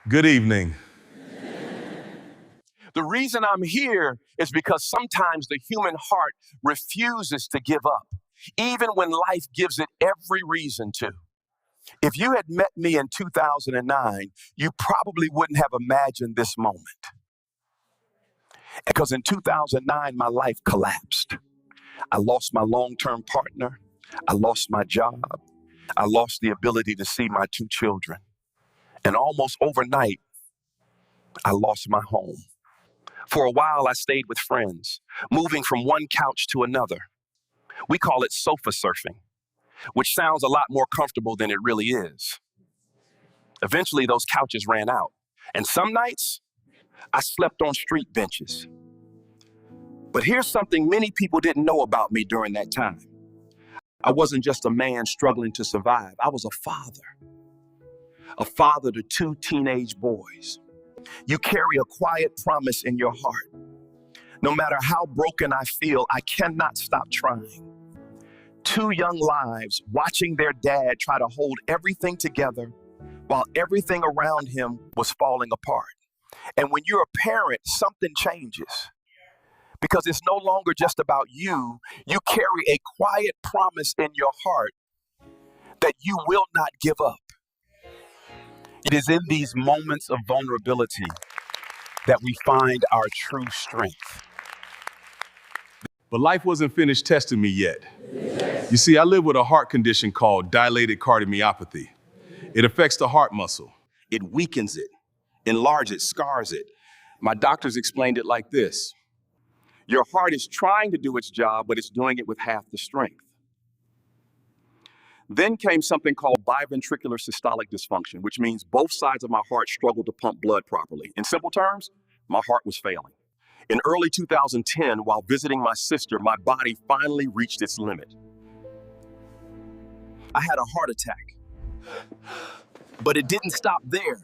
Good evening. The reason I'm here is because sometimes the human heart refuses to give up, even when life gives it every reason to. If you had met me in 2009, you probably wouldn't have imagined this moment. Because in 2009, my life collapsed. I lost my long-term partner. I lost my job. I lost the ability to see my two children. And almost overnight, I lost my home. For a while, I stayed with friends, moving from one couch to another. We call it sofa surfing, which sounds a lot more comfortable than it really is. Eventually, those couches ran out, and some nights, I slept on street benches. But here's something many people didn't know about me during that time. I wasn't just a man struggling to survive. I was a father to two teenage boys. You carry a quiet promise in your heart. No matter how broken I feel, I cannot stop trying. Two young lives watching their dad try to hold everything together while everything around him was falling apart. And when you're a parent, something changes. Because it's no longer just about you. You carry a quiet promise in your heart that you will not give up. It is in these moments of vulnerability that we find our true strength. But life wasn't finished testing me yet. You see, I live with a heart condition called dilated cardiomyopathy. It affects the heart muscle. It weakens it, enlarges it, scars it. My doctors explained it like this. Your heart is trying to do its job, but it's doing it with half the strength. Then came something called biventricular systolic dysfunction, which means both sides of my heart struggle to pump blood properly. In simple terms, my heart was failing. In early 2010, while visiting my sister, my body finally reached its limit. I had a heart attack, but it didn't stop there.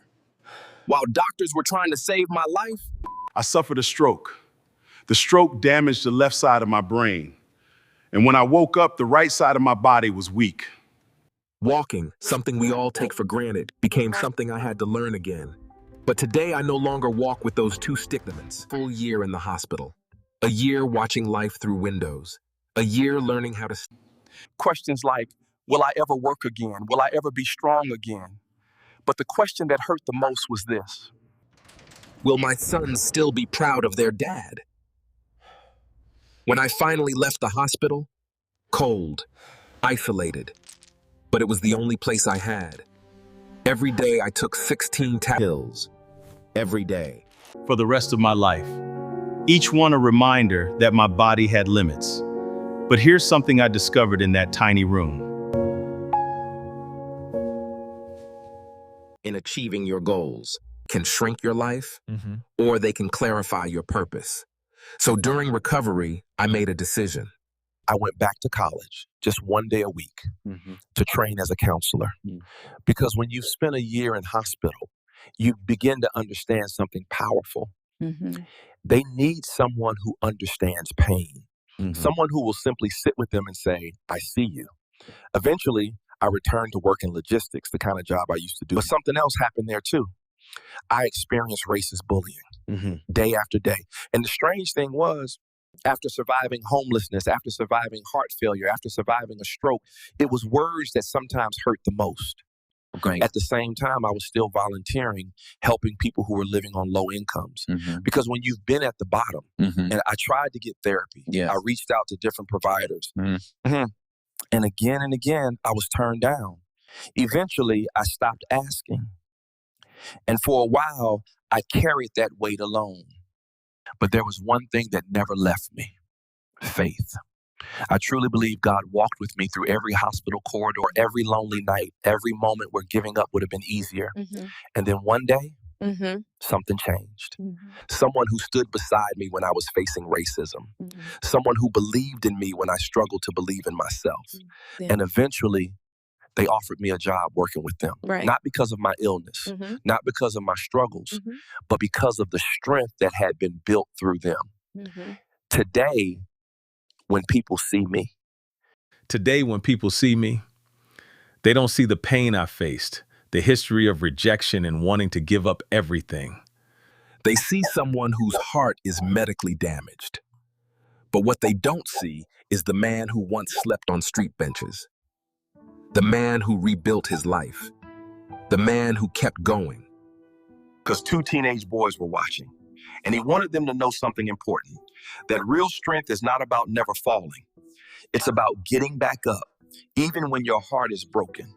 While doctors were trying to save my life, I suffered a stroke. The stroke damaged the left side of my brain. And when I woke up, the right side of my body was weak. Walking, something we all take for granted, became something I had to learn again. But today I no longer walk with those two stick ligaments. Full year in the hospital. A year watching life through windows. A year learning how to... Questions like, will I ever work again? Will I ever be strong again? But the question that hurt the most was this. Will my sons still be proud of their dad? When I finally left the hospital, cold, isolated, but it was the only place I had. Every day I took 16 pills. Every day. For the rest of my life. Each one a reminder that my body had limits. But here's something I discovered in that tiny room. In achieving your goals, can shrink your life, or they can clarify your purpose. So during recovery, I made a decision. I went back to college just one day a week to train as a counselor. Because when you've spent a year in hospital, you begin to understand something powerful. They need someone who understands pain, someone who will simply sit with them and say, I see you. Eventually, I returned to work in logistics, the kind of job I used to do. But something else happened there too. I experienced racist bullying day after day. And the strange thing was, after surviving homelessness, after surviving heart failure, after surviving a stroke, it was words that sometimes hurt the most. At the same time, I was still volunteering, helping people who were living on low incomes. Because when you've been at the bottom, and I tried to get therapy, I reached out to different providers. And again, I was turned down. Eventually, I stopped asking. And for a while, I carried that weight alone. But there was one thing that never left me: faith. I truly believe God walked with me through every hospital corridor, every lonely night, every moment where giving up would have been easier. And then one day, something changed. Someone who stood beside me when I was facing racism. Someone who believed in me when I struggled to believe in myself. And eventually, they offered me a job working with them. Not because of my illness, not because of my struggles, but because of the strength that had been built through them. Today, when people see me, Today, when people see me, they don't see the pain I faced. the history of rejection and wanting to give up everything. They see someone whose heart is medically damaged. But what they don't see is the man who once slept on street benches, the man who rebuilt his life, the man who kept going. Because two teenage boys were watching, and he wanted them to know something important, that real strength is not about never falling. It's about getting back up, even when your heart is broken.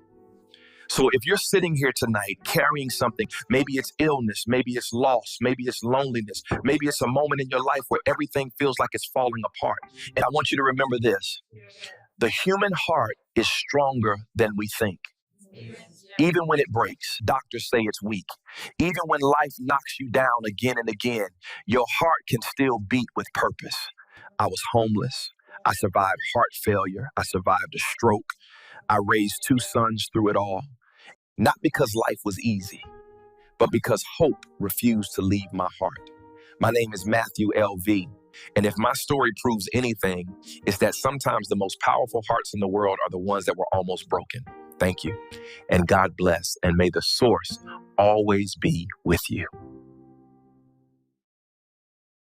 So if you're sitting here tonight carrying something, maybe it's illness, maybe it's loss, maybe it's loneliness, maybe it's a moment in your life where everything feels like it's falling apart. And I want you to remember this: the human heart is stronger than we think. Even when it breaks, doctors say it's weak. Even when life knocks you down again and again, your heart can still beat with purpose. I was homeless. I survived heart failure. I survived a stroke. I raised 2 sons through it all. Not because life was easy, but because hope refused to leave my heart. My name is Matthew L.V., and if my story proves anything, it's that sometimes the most powerful hearts in the world are the ones that were almost broken. Thank you, and God bless, and may the source always be with you.